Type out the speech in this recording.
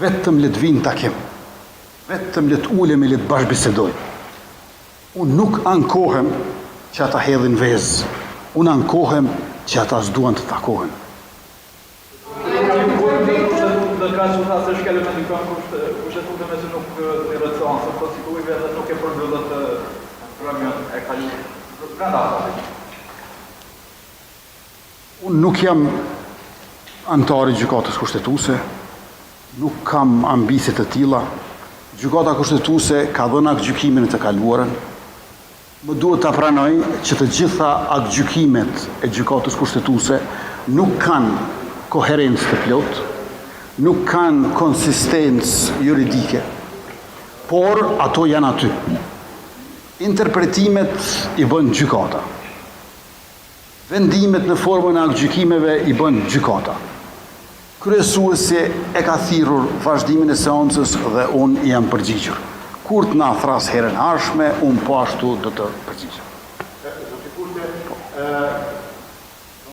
vetëm le të vinë takim, vetëm le të ulemi, le të bashkëbisedojmë. Unë nuk ankohem që ata hedhin vezë, unë ankohem që ata s'duan të takohen. Unë nuk jam antari gjykatës kushtetuese, nuk kam ambicie të tilla. Gjykata kushtetuese ka dhënë aktgjykimin e të kaluarën. Më duhet ta pranoj që të gjitha aktgjykimet e gjykatës kushtetuese nuk kanë koherencë të plotë, nuk kanë konsistencë juridike, por ato janë aty. Interpretimet i bën gjykata. Vendimet në formën e aktgjykimeve i bën gjykata. Kryesuesi e ka thirrur vazhdimin e seancës dhe unë jam përgjigjur. Kur të na thras herën ardhshme, unë po ashtu do të përgjigjem. Zoti Kurte,